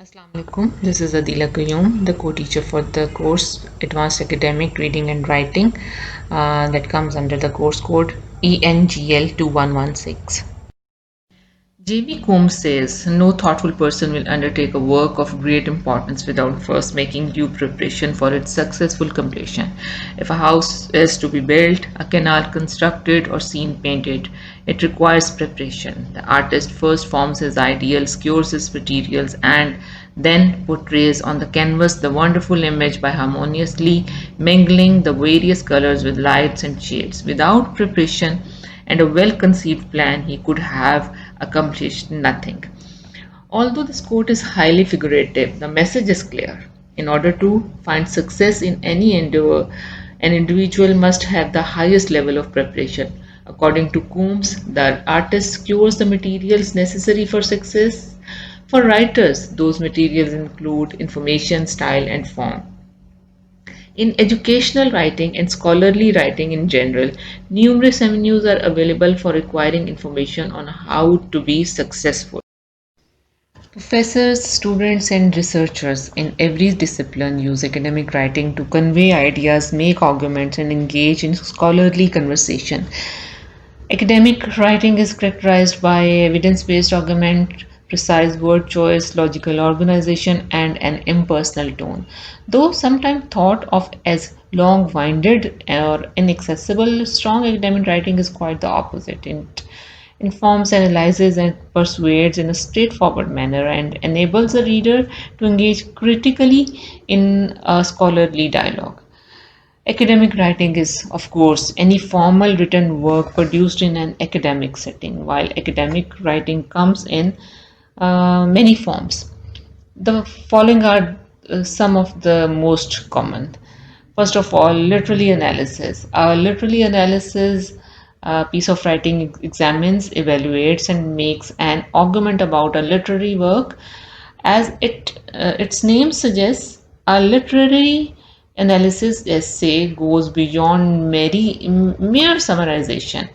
Assalamu alaikum. This is Adila Qayyum, the co-teacher for the course Advanced Academic Reading and Writing that comes under the course code ENGL 2116. J.B. Combs says, no thoughtful person will undertake a work of great importance without first making due preparation for its successful completion. If a house is to be built, a canal constructed, or scene painted, it requires preparation. The artist first forms his ideal, secures his materials, and then portrays on the canvas the wonderful image by harmoniously mingling the various colors with lights and shades. Without preparation, and a well conceived plan, he could have accomplished nothing. Although this quote is highly figurative, the message is clear. In order to find success in any endeavor, an individual must have the highest level of preparation. According to Coombs, the artist secures the materials necessary for success. For writers, those materials include information, style, and form. In educational writing and scholarly writing in general, numerous avenues are available for acquiring information on how to be successful. Professors, students, and researchers in every discipline use academic writing to convey ideas, make arguments, and engage in scholarly conversation. Academic writing is characterized by evidence based argument, precise word choice, logical organization, and an impersonal tone. Though sometimes thought of as long winded or inaccessible, strong academic writing is quite the opposite. It informs, analyzes, and persuades in a straightforward manner and enables the reader to engage critically in a scholarly dialogue. Academic writing is, of course, any formal written work produced in an academic setting, while academic writing comes in many forms. The following are some of the most common. First of all, literary analysis. A literary analysis piece of writing examines, evaluates, and makes an argument about a literary work. As its name suggests, a literary analysis essay goes beyond mere summarization.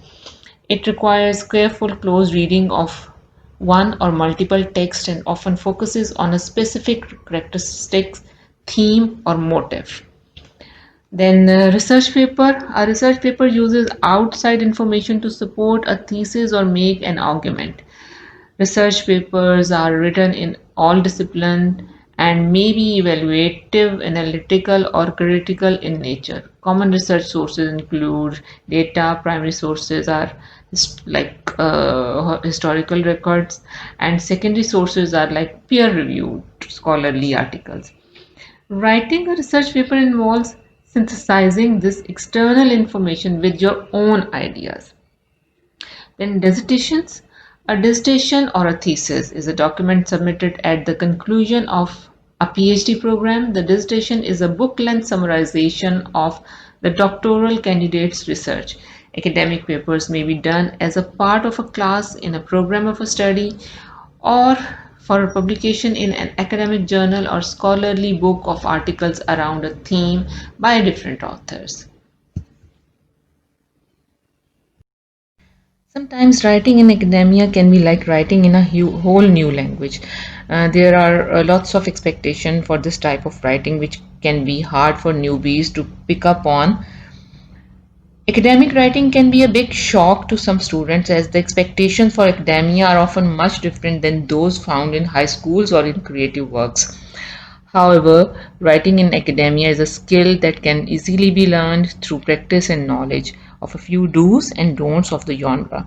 It requires careful, close reading of one or multiple texts and often focuses on a specific characteristic, theme, or motive. Then, research paper. A research paper uses outside information to support a thesis or make an argument. Research papers are written in all disciplines and may be evaluative, analytical, or critical in nature. Common research sources include data. Primary sources are historical records, and secondary sources are like peer-reviewed scholarly articles. Writing a research paper involves synthesizing this external information with your own ideas. Then dissertations. A dissertation or a thesis is a document submitted at the conclusion of a PhD program. The dissertation is a book-length summarization of the doctoral candidate's research. Academic papers may be done as a part of a class in a program of a study or for publication in an academic journal or scholarly book of articles around a theme by different authors. Sometimes writing in academia can be like writing in a whole new language. There are lots of expectation for this type of writing, which can be hard for newbies to pick up on. Academic writing can be a big shock to some students as the expectations for academia are often much different than those found in high schools or in creative works. However, writing in academia is a skill that can easily be learned through practice and knowledge of a few do's and don'ts of the genre.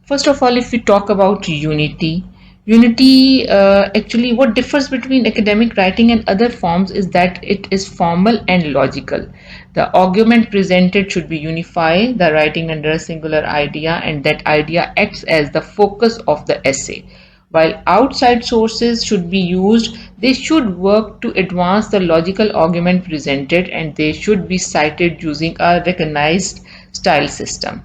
First of all, if we talk about unity, actually what differs between academic writing and other forms is that it is formal and logical. The argument presented should be unified, the writing under a singular idea, and that idea acts as the focus of the essay. While outside sources should be used, they should work to advance the logical argument presented and they should be cited using a recognized style system.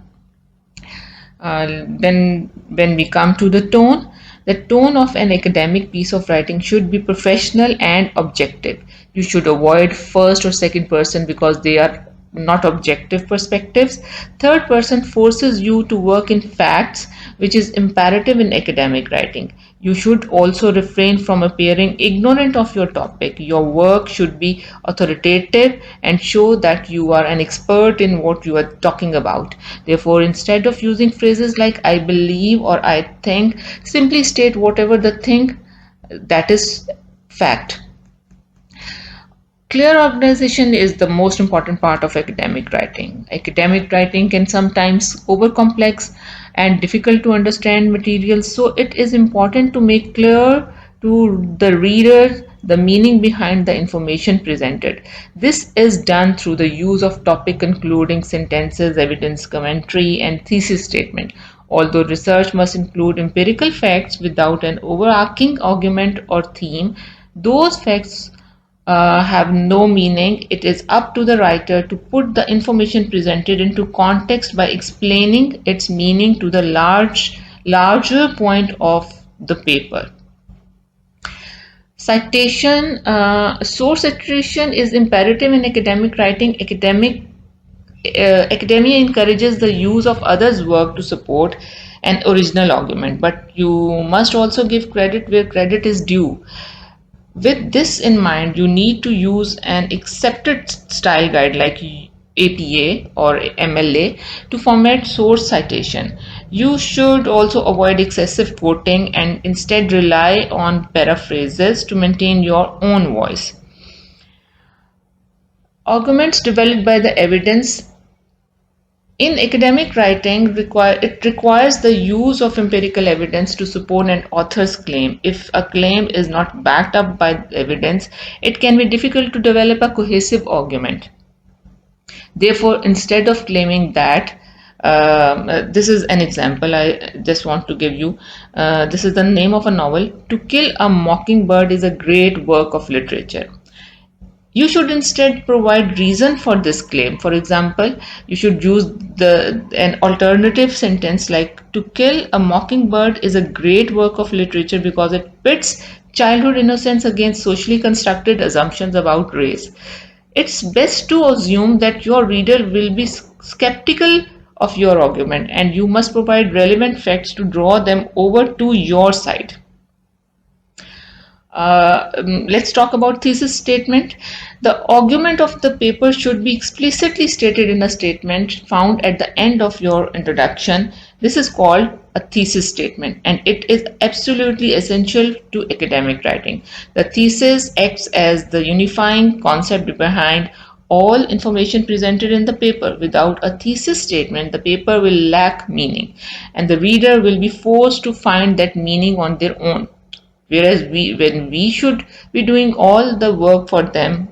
When we come to the tone of an academic piece of writing should be professional and objective. You should avoid first or second person because they are not objective perspectives. Third person forces you to work in facts, which is imperative in academic writing. You should also refrain from appearing ignorant of your topic. Your work should be authoritative and show that you are an expert in what you are talking about. Therefore, instead of using phrases like I believe or I think, simply state whatever the thing that is fact. Clear organization is the most important part of academic writing. Academic writing can sometimes overcomplex and difficult to understand materials, so it is important to make clear to the reader the meaning behind the information presented. This is done through the use of topic concluding sentences, evidence commentary, and thesis statement. Although research must include empirical facts without an overarching argument or theme, those facts have no meaning. It is up to the writer to put the information presented into context by explaining its meaning to the larger point of the paper. Source citation is imperative in academic writing. Academia encourages the use of others' work to support an original argument, but you must also give credit where credit is due. With this in mind, you need to use an accepted style guide like APA or MLA to format source citation. You should also avoid excessive quoting and instead rely on paraphrases to maintain your own voice. Arguments developed by the evidence in academic writing requires the use of empirical evidence to support an author's claim. If a claim is not backed up by evidence, it can be difficult to develop a cohesive argument. Therefore, instead of claiming that, this is an example I just want to give you. This is the name of a novel. To Kill a Mockingbird is a great work of literature. You should instead provide reason for this claim. For example, you should use an alternative sentence like To Kill a Mockingbird is a great work of literature because it pits childhood innocence against socially constructed assumptions about race. It's best to assume that your reader will be skeptical of your argument, and you must provide relevant facts to draw them over to your side. Let's talk about thesis statement. The argument of the paper should be explicitly stated in a statement found at the end of your introduction. This is called a thesis statement, and it is absolutely essential to academic writing. The thesis acts as the unifying concept behind all information presented in the paper. Without a thesis statement, the paper will lack meaning, and the reader will be forced to find that meaning on their own. Whereas when we should be doing all the work for them.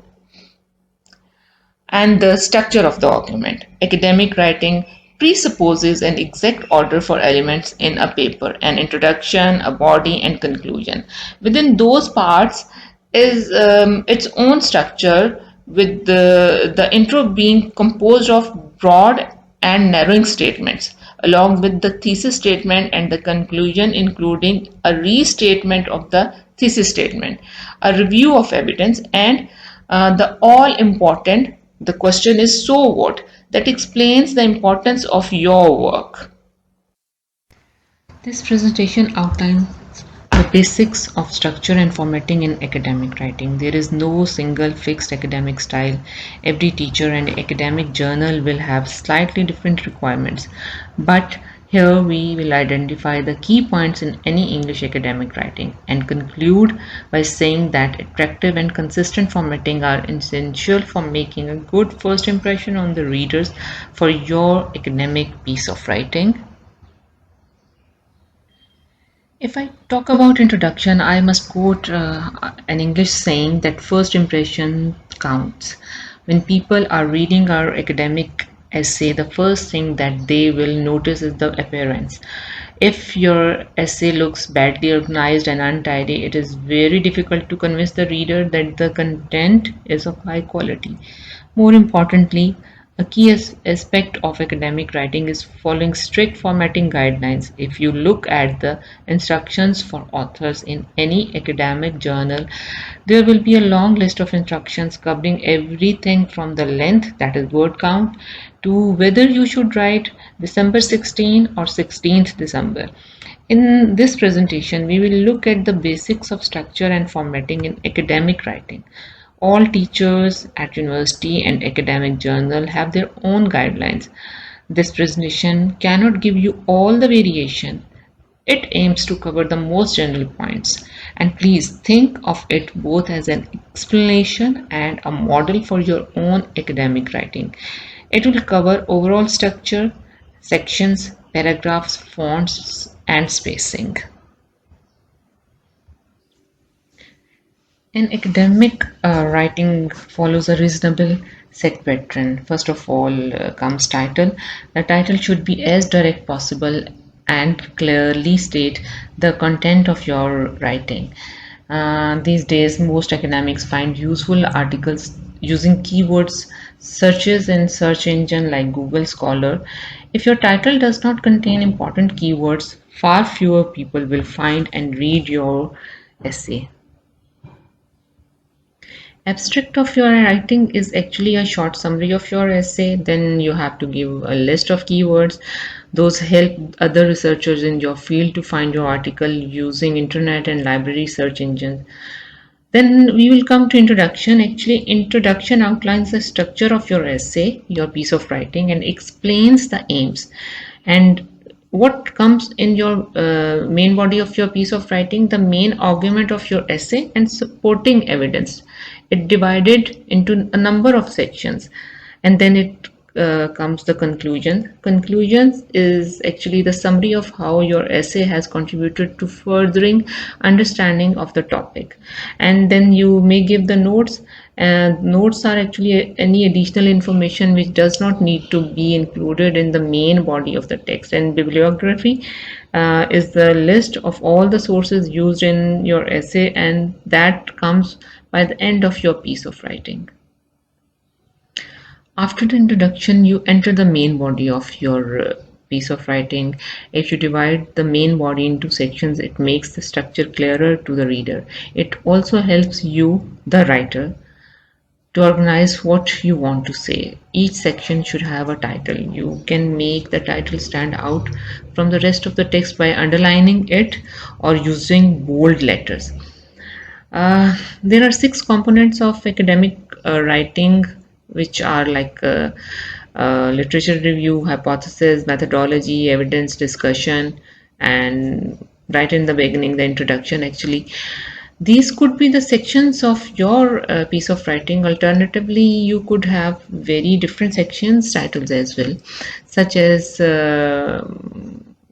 And the structure of the argument. Academic writing presupposes an exact order for elements in a paper, an introduction, a body, and conclusion. Within those parts is its own structure, with the intro being composed of broad and narrowing statements, along with the thesis statement and the conclusion including a restatement of the thesis statement, a review of evidence, and the all important the question is so what, that explains the importance of your work. This presentation outlines the basics of structure and formatting in academic writing. There is no single fixed academic style. Every teacher and academic journal will have slightly different requirements, but here we will identify the key points in any English academic writing and conclude by saying that attractive and consistent formatting are essential for making a good first impression on the readers for your academic piece of writing. If I talk about introduction, I must quote an English saying that first impression counts. When people are reading our academic essay, the first thing that they will notice is the appearance. If your essay looks badly organized and untidy, it is very difficult to convince the reader that the content is of high quality. More importantly, A key aspect of academic writing is following strict formatting guidelines. If you look at the instructions for authors in any academic journal, there will be a long list of instructions covering everything from the length, that is word count, to whether you should write December 16 or 16th December. In this presentation, we will look at the basics of structure and formatting in academic writing. All teachers at university and academic journal have their own guidelines. This presentation cannot give you all the variation. It aims to cover the most general points, and please think of it both as an explanation and a model for your own academic writing. It will cover overall structure, sections, paragraphs, fonts, and spacing. An academic writing follows a reasonable set pattern. First of all comes title. The title should be as direct possible and clearly state the content of your writing. These days, most academics find useful articles using keywords searches in search engine like Google Scholar. If your title does not contain important keywords, far fewer people will find and read your essay. Abstract of your writing is actually a short summary of your essay. Then you have to give a list of keywords. Those help other researchers in your field to find your article using internet and library search engines. Then we will come to introduction. Actually, introduction outlines the structure of your essay, your piece of writing, and explains the aims and what comes in your main body of your piece of writing, the main argument of your essay, and supporting evidence. It divided into a number of sections, and then it comes the conclusion. Conclusions is actually the summary of how your essay has contributed to furthering understanding of the topic. And then you may give the notes. Notes are actually any additional information which does not need to be included in the main body of the text. And bibliography is the list of all the sources used in your essay, and that comes by the end of your piece of writing. After the introduction, you enter the main body of your piece of writing. If you divide the main body into sections, it makes the structure clearer to the reader. It also helps you, the writer, to organize what you want to say. Each section should have a title. You can make the title stand out from the rest of the text by underlining it or using bold letters. There are 6 components of academic writing, which are like literature review, hypothesis, methodology, evidence discussion, and right in the beginning, the introduction. Actually, these could be the sections of your piece of writing. Alternatively, you could have very different sections titles as well, such as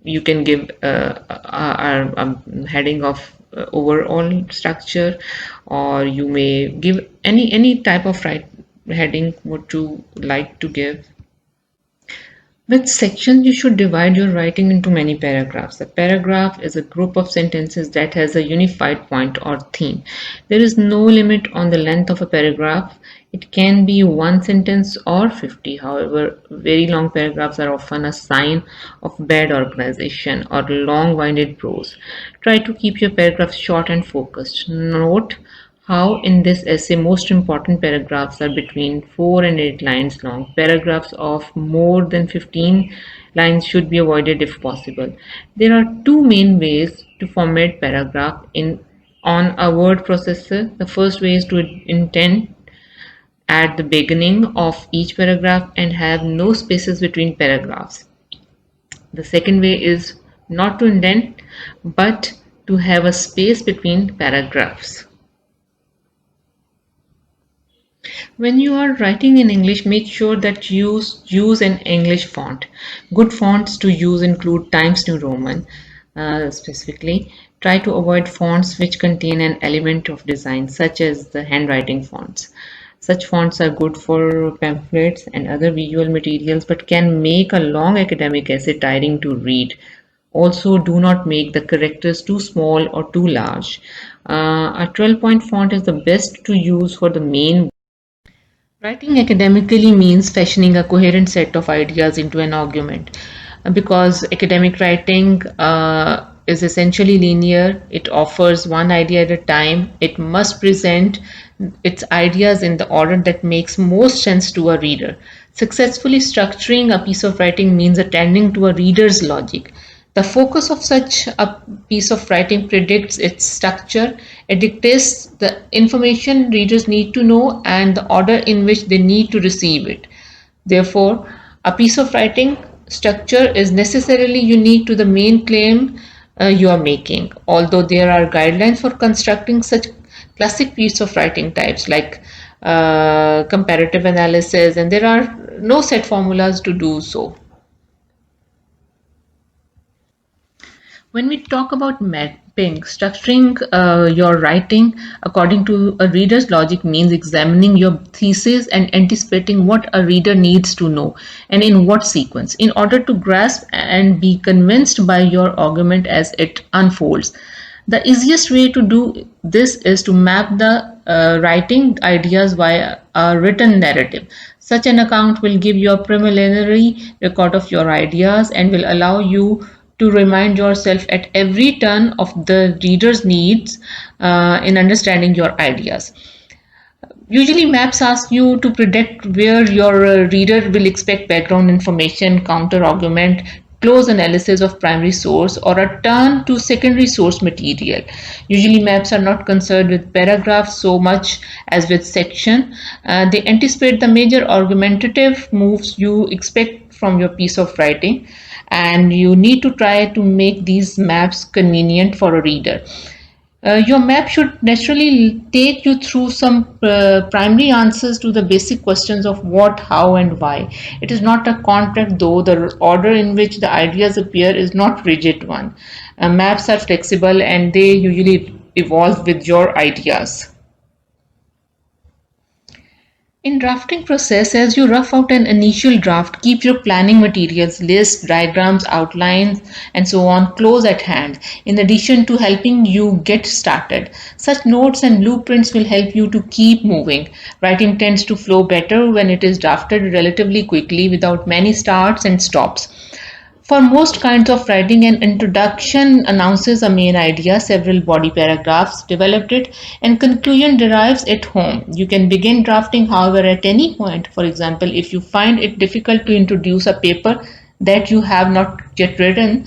you can give a heading of overall structure, or you may give any type of heading would you like to give. With sections, you should divide your writing into many paragraphs. A paragraph is a group of sentences that has a unified point or theme. There is no limit on the length of a paragraph. It can be one sentence or 50. However, very long paragraphs are often a sign of bad organization or long-winded prose. Try to keep your paragraphs short and focused. Note how in this essay most important paragraphs are between 4 and 8 lines long. Paragraphs of more than 15 lines should be avoided if possible. There are 2 main ways to format paragraph on a word processor. The first way is to indent at the beginning of each paragraph and have no spaces between paragraphs. The second way is not to indent but to have a space between paragraphs. When you are writing in English, make sure that you use an English font. Good fonts to use include Times New Roman. Specifically, try to avoid fonts which contain an element of design, such as the handwriting fonts. Such fonts are good for pamphlets and other visual materials but can make a long academic essay tiring to read. Also, do not make the characters too small or too large. A 12-point font is the best to use for the main. Writing academically means fashioning a coherent set of ideas into an argument. Because academic writing is essentially linear, it offers one idea at a time. It must present its ideas in the order that makes most sense to a reader. Successfully structuring a piece of writing means attending to a reader's logic. The focus of such a piece of writing predicts its structure. It dictates the information readers need to know and the order in which they need to receive it. Therefore, a piece of writing structure is necessarily unique to the main claim you are making, although there are guidelines for constructing such classic piece of writing types like comparative analysis, and there are no set formulas to do so. When we talk about mapping, structuring your writing according to a reader's logic means examining your thesis and anticipating what a reader needs to know and in what sequence in order to grasp and be convinced by your argument as it unfolds. The easiest way to do this is to map the writing ideas via a written narrative. Such an account will give you a preliminary record of your ideas and will allow you to remind yourself at every turn of the reader's needs in understanding your ideas. Usually, maps ask you to predict where your reader will expect background information, counter argument, close analysis of primary source, or a turn to secondary source material. Usually, maps are not concerned with paragraphs so much as with section. They anticipate the major argumentative moves you expect from your piece of writing, and you need to try to make these maps convenient for a reader. Your map should naturally take you through some primary answers to the basic questions of what, how, and why. It is not a contract, though the order in which the ideas appear is not rigid one. Maps are flexible and they usually evolve with your ideas. In drafting process, as you rough out an initial draft, keep your planning materials, lists, diagrams, outlines, and so on close at hand, in addition to helping you get started. Such notes and blueprints will help you to keep moving. Writing tends to flow better when it is drafted relatively quickly without many starts and stops. For most kinds of writing, an introduction announces a main idea, several body paragraphs developed it, and conclusion derives at home. You can begin drafting, however, at any point. For example, if you find it difficult to introduce a paper that you have not yet written,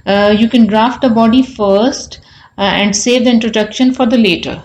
you can draft a body first and save the introduction for the later.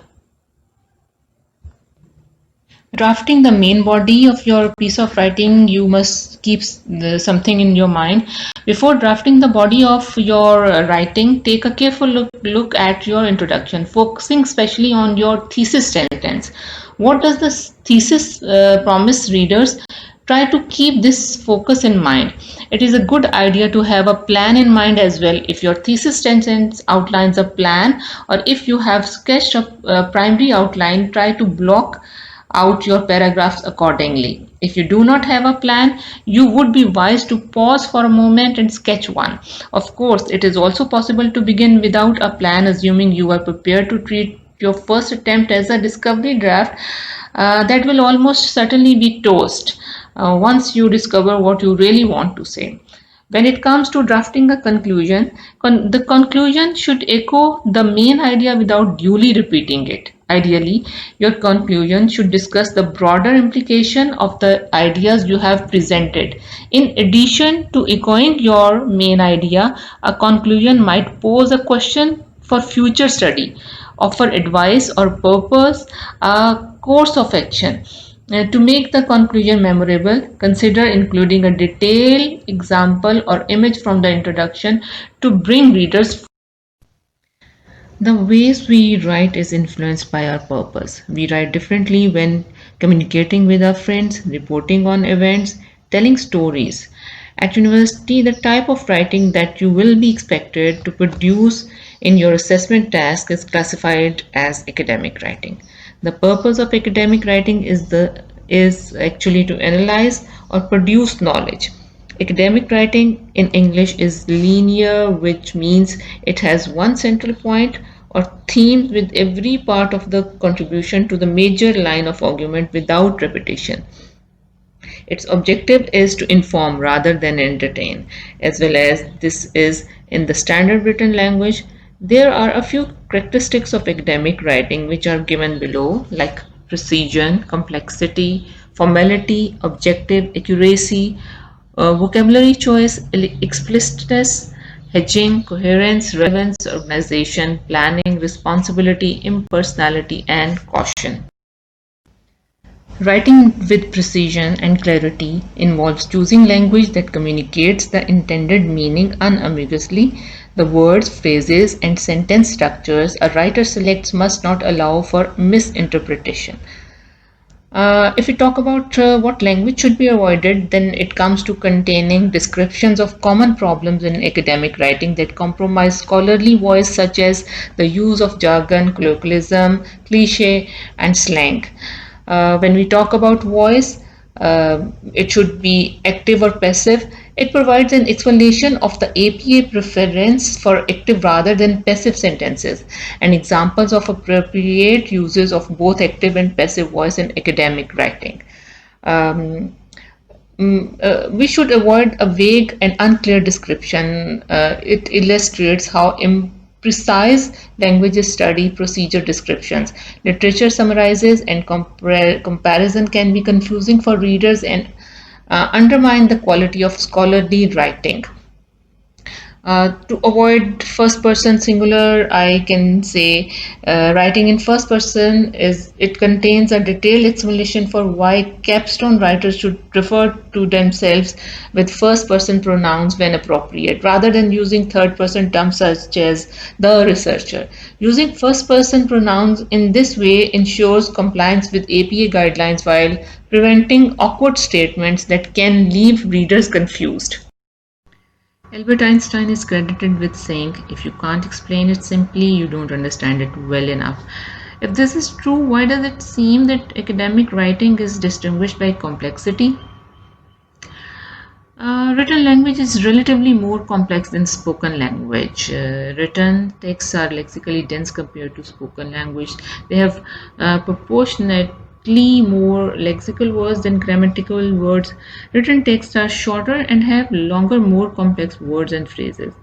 Drafting the main body of your piece of writing, you must keep something in your mind. Before drafting the body of your writing, take a careful look at your introduction, focusing especially on your thesis sentence. What does the thesis promise readers? Try to keep this focus in mind. It is a good idea to have a plan in mind as well. If your thesis sentence outlines a plan, or if you have sketched a primary outline, try to block out your paragraphs accordingly. If you do not have a plan, you would be wise to pause for a moment and sketch one. Of course, it is also possible to begin without a plan, assuming you are prepared to treat your first attempt as a discovery draft. That will almost certainly be toast once you discover what you really want to say. When it comes to drafting a conclusion, the conclusion should echo the main idea without duly repeating it. Ideally, your conclusion should discuss the broader implication of the ideas you have presented. In addition to echoing your main idea, a conclusion might pose a question for future study, offer advice, or purpose a course of action. To make the conclusion memorable, consider including a detailed example or image from the introduction to bring readers. The ways we write is influenced by our purpose. We write differently when communicating with our friends, reporting on events, telling stories. At university, the type of writing that you will be expected to produce in your assessment task is classified as academic writing. The purpose of academic writing is actually to analyze or produce knowledge. Academic writing in English is linear, which means it has one central point or themes with every part of the contribution to the major line of argument without repetition. Its objective is to inform rather than entertain, as well as this is in the standard written language. There are a few characteristics of academic writing which are given below, like precision, complexity, formality, objective, accuracy, vocabulary choice, explicitness, hedging, coherence, relevance, organization, planning, responsibility, impersonality, and caution. Writing with precision and clarity involves choosing language that communicates the intended meaning unambiguously. The words, phrases, and sentence structures a writer selects must not allow for misinterpretation. If we talk about what language should be avoided, then it comes to containing descriptions of common problems in academic writing that compromise scholarly voice, such as the use of jargon, colloquialism, cliche, and slang. When we talk about voice, it should be active or passive. It provides an explanation of the APA preference for active rather than passive sentences and examples of appropriate uses of both active and passive voice in academic writing. Um, we should avoid a vague and unclear description. It illustrates how imprecise languages study procedure descriptions. Literature summarizes and comparison can be confusing for readers and undermine the quality of scholarly writing. To avoid first person singular, I can say writing in first person is it contains a detailed explanation for why capstone writers should refer to themselves with first person pronouns when appropriate, rather than using third person terms such as the researcher. Using first person pronouns in this way ensures compliance with APA guidelines while preventing awkward statements that can leave readers confused. Albert Einstein is credited with saying, if you can't explain it simply, you don't understand it well enough. If this is true, why does it seem that academic writing is distinguished by complexity? Written language is relatively more complex than spoken language. Written texts are lexically dense compared to spoken language. They have proportionately more lexical words than grammatical words. Written texts are shorter and have longer, more complex words and phrases.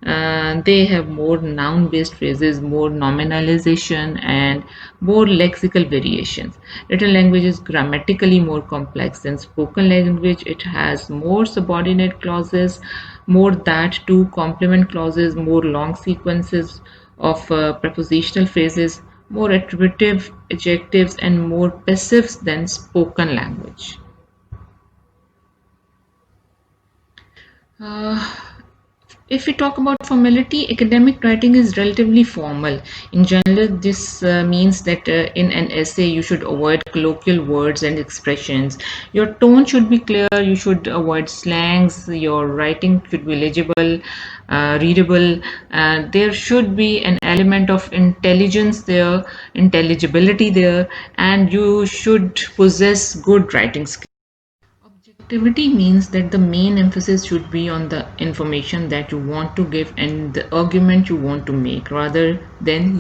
They have more noun based phrases, more nominalization, and more lexical variations. Written language is grammatically more complex than spoken language. It has more subordinate clauses, more that to complement clauses, more long sequences of prepositional phrases, more attributive adjectives, and more passives than spoken language. Uh, if we talk about formality, academic writing is relatively formal. In general, this means that in an essay you should avoid colloquial words and expressions. Your tone should be clear, you should avoid slangs, your writing should be legible, readable. There should be an element of intelligence there, intelligibility there, and you should possess good writing skills. Objectivity means that the main emphasis should be on the information that you want to give and the argument you want to make rather than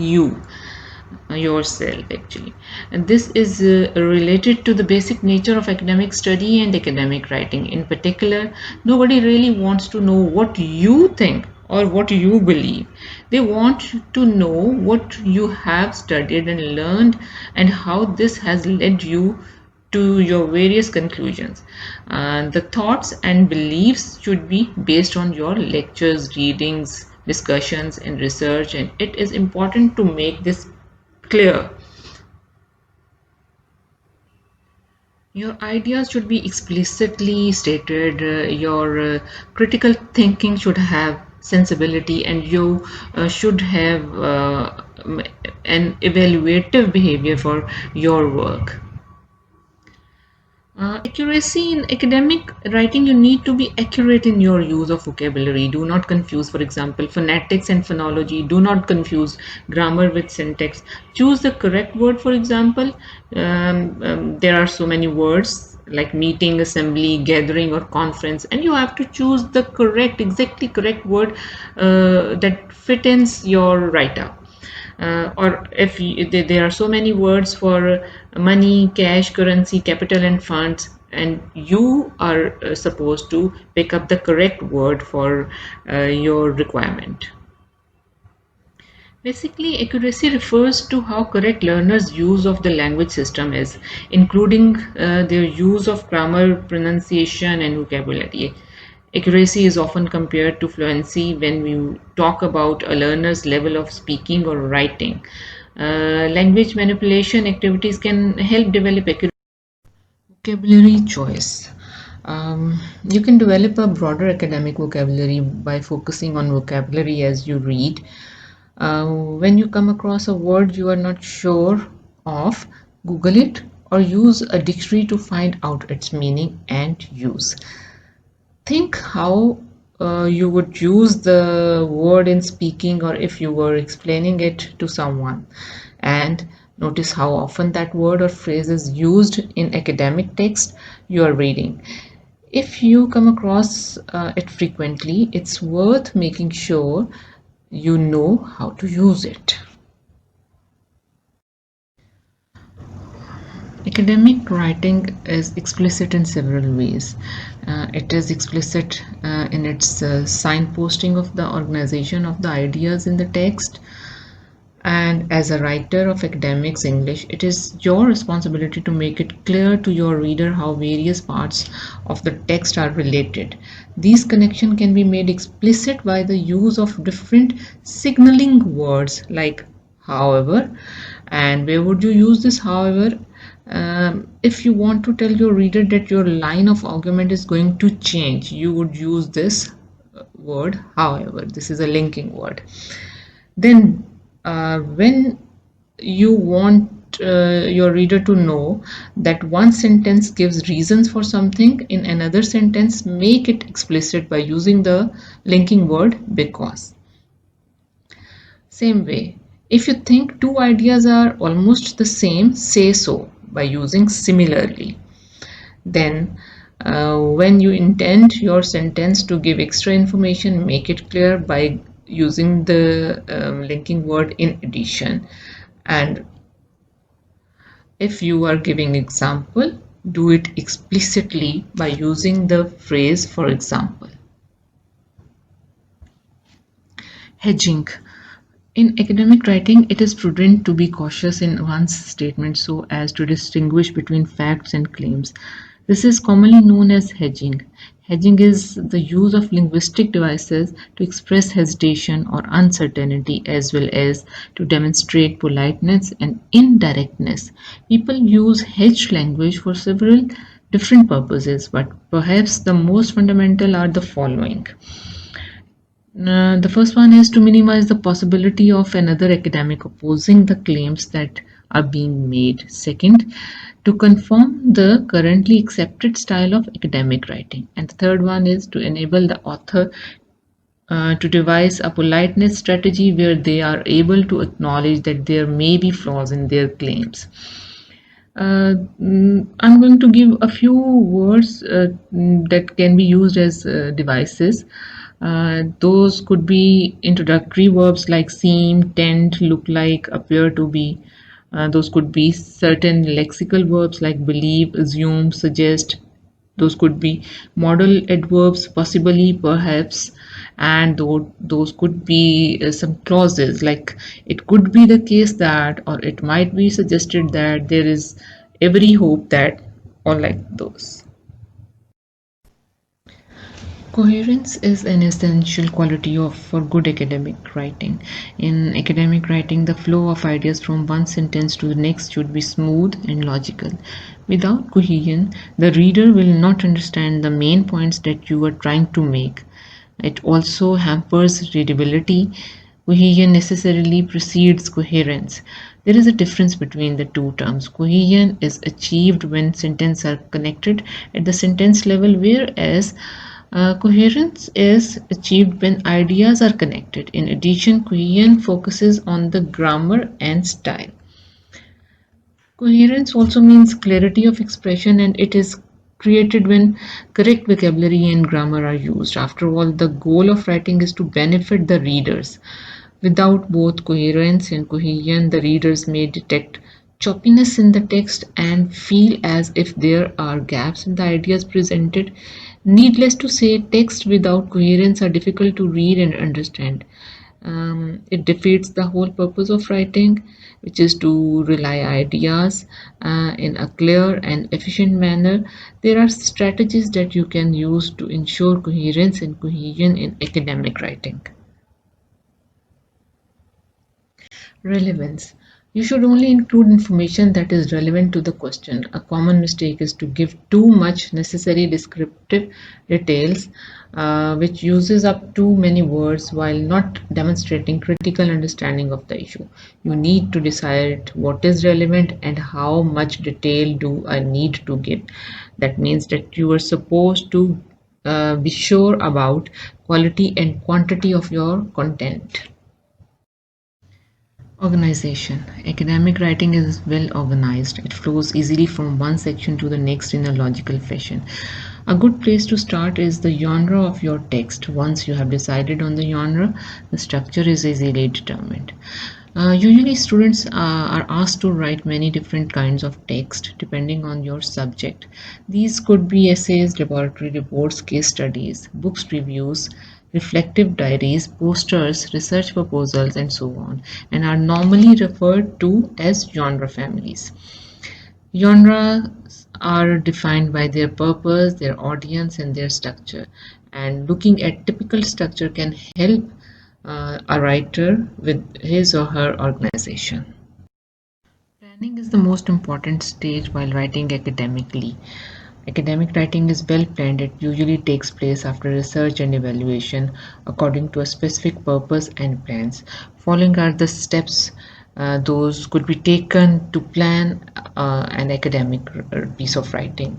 yourself actually. And this is related to the basic nature of academic study and academic writing. In particular, nobody really wants to know what you think or what you believe. They want to know what you have studied and learned and how this has led you to your various conclusions. The thoughts and beliefs should be based on your lectures, readings, discussions, and research, and it is important to make this clear. Your ideas should be explicitly stated, your critical thinking should have sensibility, and you should have an evaluative behavior for your work. Accuracy in academic writing, you need to be accurate in your use of vocabulary. Do not confuse, for example, phonetics and phonology. Do not confuse grammar with syntax. Choose the correct word, for example. There are so many words like meeting, assembly, gathering, or conference, and you have to choose the correct, exactly correct word that fits your write up. or if there are so many words for money, cash, currency, capital, and funds, and you are supposed to pick up the correct word for your requirement. Basically, accuracy refers to how correct learners' use of the language system is, including their use of grammar, pronunciation, and vocabulary. Accuracy is often compared to fluency when we talk about a learner's level of speaking or writing. Language manipulation activities can help develop accuracy. Vocabulary choice. You can develop a broader academic vocabulary by focusing on vocabulary as you read. When you come across a word you are not sure of, Google it or use a dictionary to find out its meaning and use. Think how you would use the word in speaking or if you were explaining it to someone, and notice how often that word or phrase is used in academic text you are reading. If you come across it frequently, it's worth making sure you know how to use it. Academic writing is explicit in several ways. It is explicit in its signposting of the organization of the ideas in the text. And as a writer of academics English, it is your responsibility to make it clear to your reader how various parts of the text are related. These connections can be made explicit by the use of different signaling words like however. And where would you use this however? If you want to tell your reader that your line of argument is going to change, you would use this word however. This is a linking word. Then when you want your reader to know that one sentence gives reasons for something, in another sentence make it explicit by using the linking word because. Same way, if you think two ideas are almost the same, say so by using similarly. Then when you intend your sentence to give extra information, make it clear by using the linking word in addition. And if you are giving example, do it explicitly by using the phrase for example. Hedging. In academic writing, it is prudent to be cautious in one's statement so as to distinguish between facts and claims. This is commonly known as hedging. Hedging is the use of linguistic devices to express hesitation or uncertainty as well as to demonstrate politeness and indirectness. People use hedged language for several different purposes, but perhaps the most fundamental are the following. The first one is to minimize the possibility of another academic opposing the claims that are being made. Second, to confirm the currently accepted style of academic writing. And the third one is to enable the author to devise a politeness strategy where they are able to acknowledge that there may be flaws in their claims. I'm going to give a few words that can be used as devices. Those could be introductory verbs like seem, tend, look like, appear to be. Those could be certain lexical verbs like believe, assume, suggest. Those could be modal adverbs, possibly, perhaps, and those could be some clauses like it could be the case that, or it might be suggested that, there is every hope that, or like those. Coherence is an essential quality for good academic writing. In academic writing, the flow of ideas from one sentence to the next should be smooth and logical. Without cohesion, the reader will not understand the main points that you are trying to make. It also hampers readability. Cohesion necessarily precedes coherence. There is a difference between the two terms. Cohesion is achieved when sentences are connected at the sentence level, whereas coherence is achieved when ideas are connected. In addition, cohesion focuses on the grammar and style. Coherence also means clarity of expression, and it is created when correct vocabulary and grammar are used. After all, the goal of writing is to benefit the readers. Without both coherence and cohesion, the readers may detect choppiness in the text and feel as if there are gaps in the ideas presented. Needless to say, texts without coherence are difficult to read and understand. It defeats the whole purpose of writing, which is to rely ideas in a clear and efficient manner. There are strategies that you can use to ensure coherence and cohesion in academic writing. Relevance. You should only include information that is relevant to the question. A common mistake is to give too much necessary descriptive details, which uses up too many words while not demonstrating critical understanding of the issue. You need to decide what is relevant and how much detail do I need to give. That means that you are supposed to be sure about quality and quantity of your content. Organization. Academic writing is well organized. It flows easily from one section to the next in a logical fashion. A good place to start is the genre of your text. Once you have decided on the genre, the structure is easily determined. Usually, students are asked to write many different kinds of text depending on your subject. These could be essays, laboratory reports, case studies, books reviews, reflective diaries, posters, research proposals, and so on, and are normally referred to as genre families. Genres are defined by their purpose, their audience, and their structure. And looking at typical structure can help a writer with his or her organization. Planning is the most important stage while writing academically. Academic writing is well planned. It usually takes place after research and evaluation according to a specific purpose and plans. Following are the steps those could be taken to plan an academic piece of writing.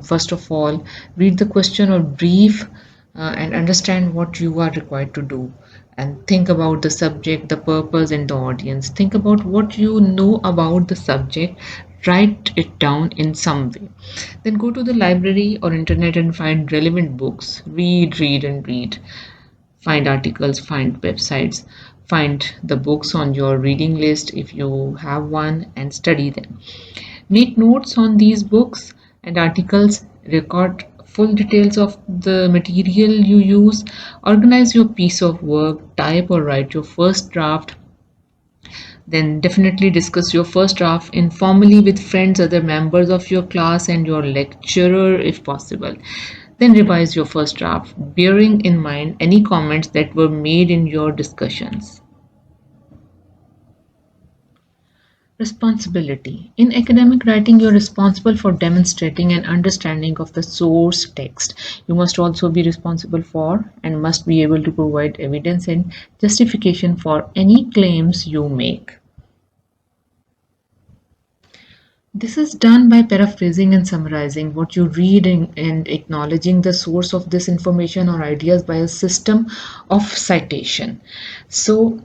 First of all, read the question or brief and understand what you are required to do, and think about the subject, the purpose, and the audience. Think about what you know about the subject, write it down in some way. Then go to the library or internet and find relevant books. Read, and read. Find articles, find websites, find the books on your reading list if you have one, and study them. Make notes on these books and articles, record full details of the material you use, organize your piece of work, type or write your first draft, then definitely discuss your first draft informally with friends, other members of your class, and your lecturer if possible. Then revise your first draft, bearing in mind any comments that were made in your discussions. Responsibility. In academic writing, you're responsible for demonstrating an understanding of the source text. You must also be responsible for and must be able to provide evidence and justification for any claims you make. This is done by paraphrasing and summarizing what you read and acknowledging the source of this information or ideas by a system of citation. So,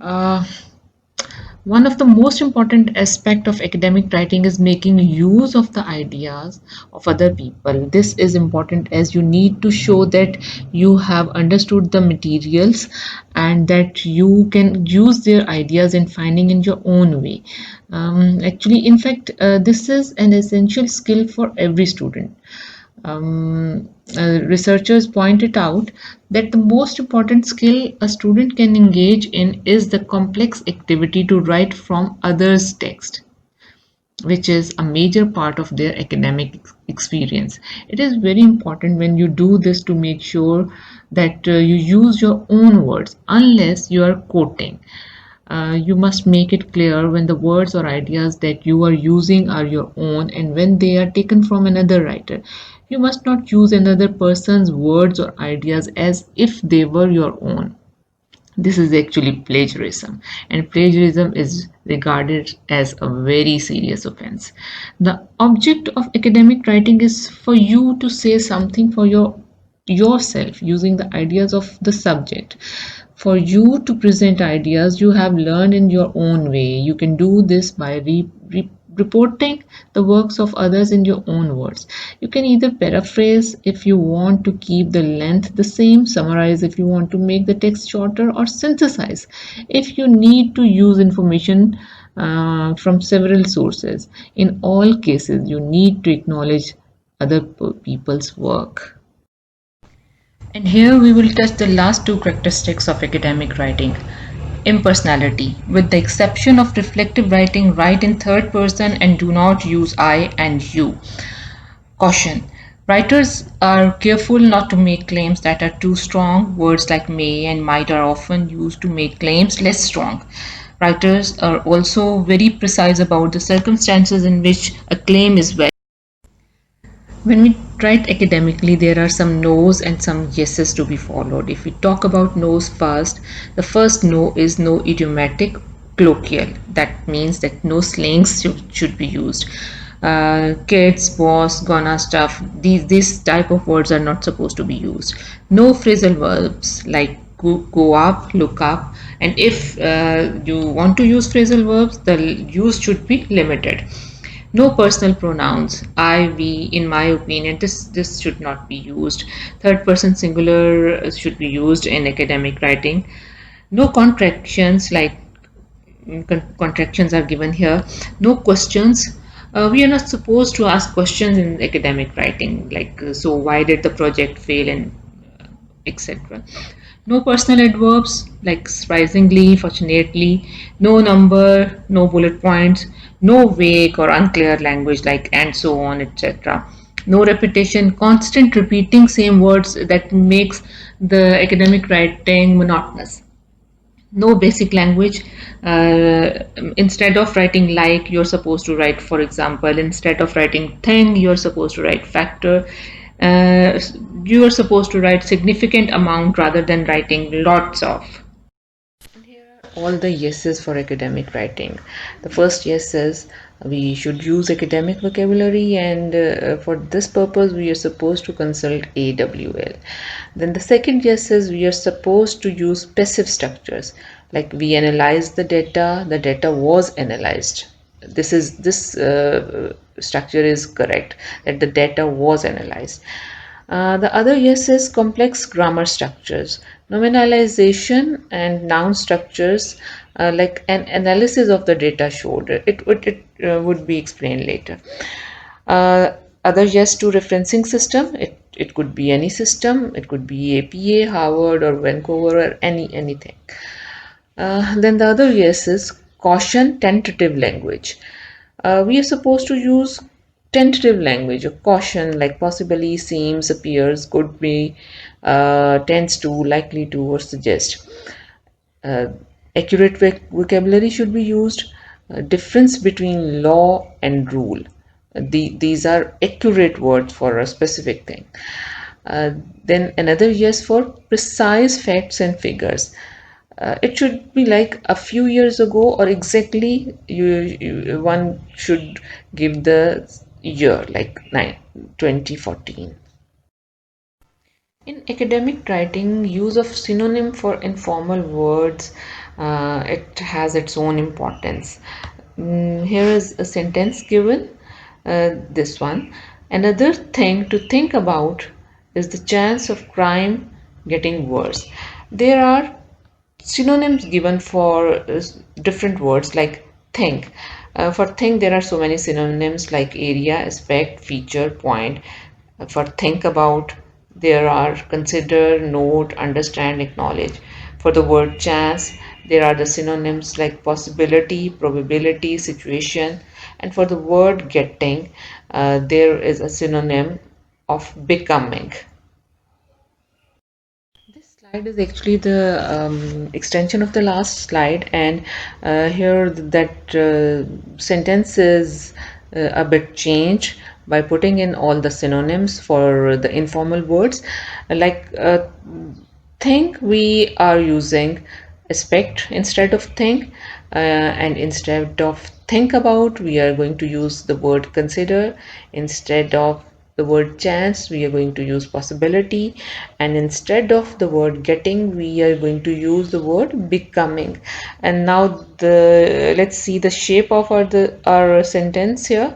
uh, one of the most important aspect of academic writing is making use of the ideas of other people. This is important as you need to show that you have understood the materials and that you can use their ideas in finding in your own way. Actually, in fact, this is an essential skill for every student. Researchers pointed out that the most important skill a student can engage in is the complex activity to write from others' text, which is a major part of their academic experience. It is very important when you do this to make sure that you use your own words unless you are quoting. You must make it clear when the words or ideas that you are using are your own and when they are taken from another writer. You must not use another person's words or ideas as if they were your own. This is actually plagiarism, and plagiarism is regarded as a very serious offense. The object of academic writing is for you to say something for yourself using the ideas of the subject. For you to present ideas you have learned in your own way. You can do this by reporting the works of others in your own words. You can either paraphrase if you want to keep the length the same, summarize if you want to make the text shorter, or synthesize if you need to use information from several sources. In all cases, you need to acknowledge other people's work. And here we will touch the last two characteristics of academic writing. Impersonality. With the exception of reflective writing, write in third person and do not use I and you. Caution. Writers are careful not to make claims that are too strong. Words like may and might are often used to make claims less strong. Writers are also very precise about the circumstances in which a claim is valid. When we write academically, there are some no's and some yeses to be followed. If we talk about no's first, the first no is no idiomatic colloquial. That means that no slangs should be used. Kids, boss, gonna, stuff, these type of words are not supposed to be used. No phrasal verbs like go up, look up, and if you want to use phrasal verbs, the use should be limited. No personal pronouns. I, we, in my opinion, this should not be used. Third person singular should be used in academic writing. No contractions like contractions are given here. No questions. We are not supposed to ask questions in academic writing, like so why did the project fail, and etc. No personal adverbs like surprisingly, fortunately, no number, no bullet points, no vague or unclear language like and so on, etc. No repetition, constant repeating same words that makes the academic writing monotonous. No basic language. Instead of writing like, you're supposed to write, for example, instead of writing thing, you're supposed to write factor. uh, you are supposed to write significant amount rather than writing lots of. All the yeses for academic writing. The first yes is we should use academic vocabulary, and for this purpose we are supposed to consult AWL. Then the second yes is we are supposed to use passive structures, like we analyze the data was analyzed. This structure is correct, that the data was analyzed. The other yes is complex grammar structures, nominalization and noun structures, like an analysis of the data showed. It would be explained later. Other yes to referencing system. It could be any system. It could be APA, Harvard, or Vancouver, or anything. Then the other yes is caution, tentative language. We are supposed to use tentative language or caution, like possibly, seems, appears, could be, tends to, likely to, or suggest. Uh, Accurate vocabulary should be used. Difference between law and rule. These are accurate words for a specific thing. Then another yes for precise facts and figures. It should be like a few years ago, or exactly one should give the year like 2014. In academic writing, use of synonym for informal words, it has its own importance. Here is a sentence given, this one. Another thing to think about is the chance of crime getting worse. There are synonyms given for different words like think. For think, there are so many synonyms like area, aspect, feature, point. For think about, there are consider, note, understand, acknowledge. For the word chance, there are the synonyms like possibility, probability, situation. And for the word getting, there is a synonym of becoming. This slide is actually the extension of the last slide, and here that sentence is a bit changed by putting in all the synonyms for the informal words. Like think, we are using aspect instead of think, and instead of think about, we are going to use the word consider. Instead of the word chance, we are going to use possibility, and instead of the word getting, we are going to use the word becoming. And now let's see the shape of our sentence here.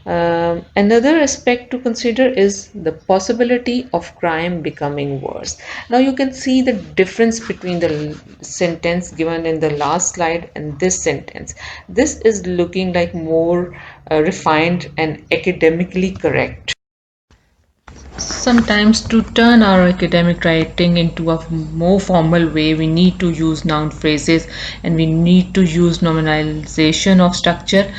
Another aspect to consider is the possibility of crime becoming worse. Now you can see the difference between the sentence given in the last slide and this sentence. This is looking like more refined and academically correct. Sometimes to turn our academic writing into a more formal way, we need to use noun phrases and we need to use nominalization of structure.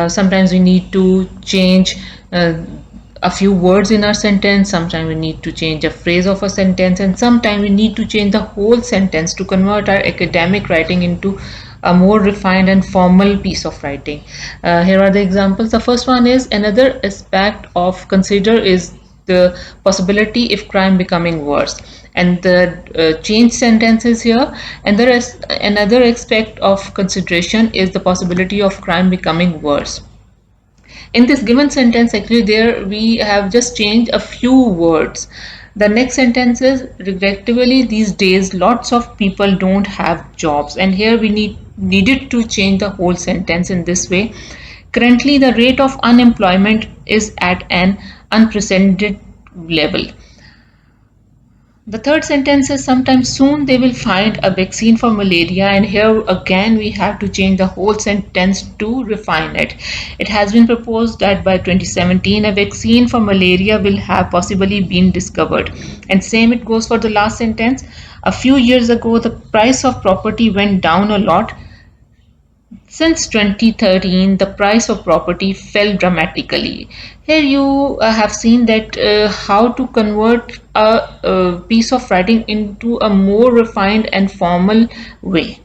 Sometimes we need to change a few words in our sentence. Sometimes we need to change a phrase of a sentence, and sometimes we need to change the whole sentence to convert our academic writing into a more refined and formal piece of writing. Here are the examples. The first one is, another aspect of consider is the possibility if crime becoming worse, and the change sentences here, and there is another aspect of consideration is the possibility of crime becoming worse. In this given sentence, actually there we have just changed a few words. The next sentence is, regrettably these days lots of people don't have jobs, and here we needed to change the whole sentence in this way. Currently the rate of unemployment is at an unprecedented level. The third sentence is, sometime soon they will find a vaccine for malaria, and here again we have to change the whole sentence to refine it. It has been proposed that by 2017 a vaccine for malaria will have possibly been discovered. And same it goes for the last sentence. A few years ago the price of property went down a lot. Since 2013, the price of property fell dramatically. Here you have seen that how to convert a piece of writing into a more refined and formal way.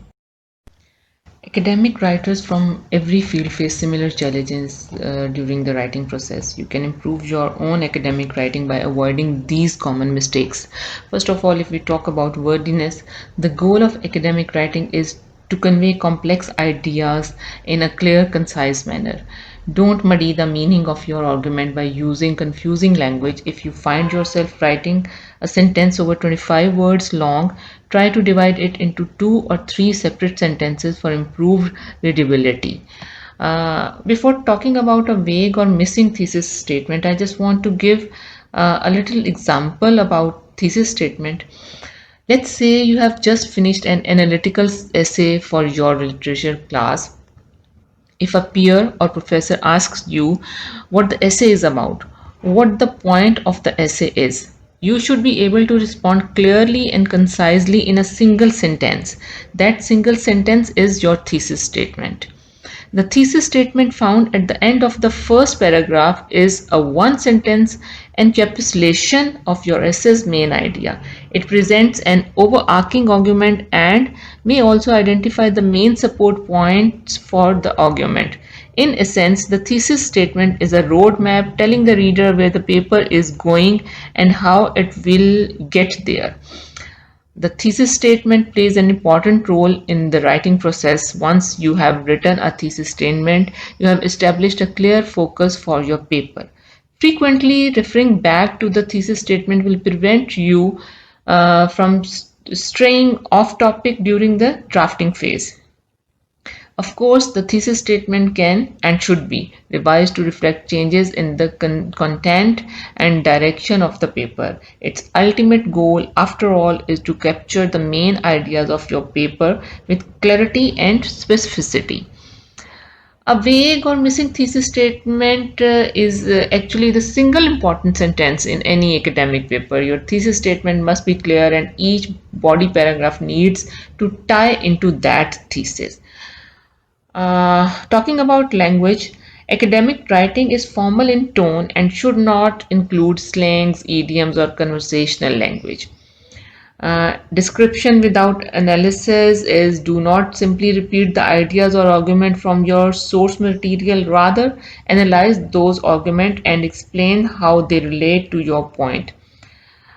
Academic writers from every field face similar challenges during the writing process. You can improve your own academic writing by avoiding these common mistakes. First of all, if we talk about wordiness, the goal of academic writing is to convey complex ideas in a clear, concise manner. Don't muddy the meaning of your argument by using confusing language. If you find yourself writing a sentence over 25 words long, try to divide it into 2 or 3 separate sentences for improved readability. Before talking about a vague or missing thesis statement, I just want to give a little example about thesis statement. Let's say you have just finished an analytical essay for your literature class. If a peer or professor asks you what the essay is about, what the point of the essay is, you should be able to respond clearly and concisely in a single sentence. That single sentence is your thesis statement. The thesis statement found at the end of the first paragraph is a one sentence encapsulation of your essay's main idea. It presents an overarching argument and may also identify the main support points for the argument. In essence, the thesis statement is a roadmap telling the reader where the paper is going and how it will get there. The thesis statement plays an important role in the writing process. Once you have written a thesis statement, you have established a clear focus for your paper. Frequently referring back to the thesis statement will prevent you from straying off topic during the drafting phase. Of course, the thesis statement can and should be revised to reflect changes in the content and direction of the paper. Its ultimate goal, after all, is to capture the main ideas of your paper with clarity and specificity. A vague or missing thesis statement is actually the single important sentence in any academic paper. Your thesis statement must be clear, and each body paragraph needs to tie into that thesis. Talking about language, academic writing is formal in tone and should not include slangs, idioms, or conversational language. Description without analysis is, do not simply repeat the ideas or argument from your source material, rather analyze those arguments and explain how they relate to your point.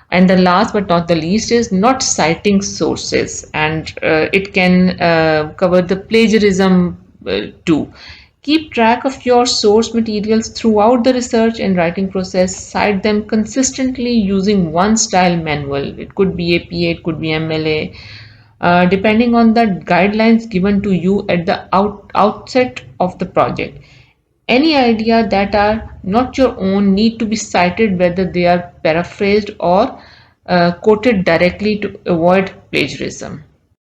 And the last but not the least is not citing sources, and it can cover the plagiarism too. Keep track of your source materials throughout the research and writing process. Cite them consistently using one style manual. It could be APA, it could be MLA, depending on the guidelines given to you at the outset of the project. Any idea that are not your own need to be cited, whether they are paraphrased or quoted directly, to avoid plagiarism.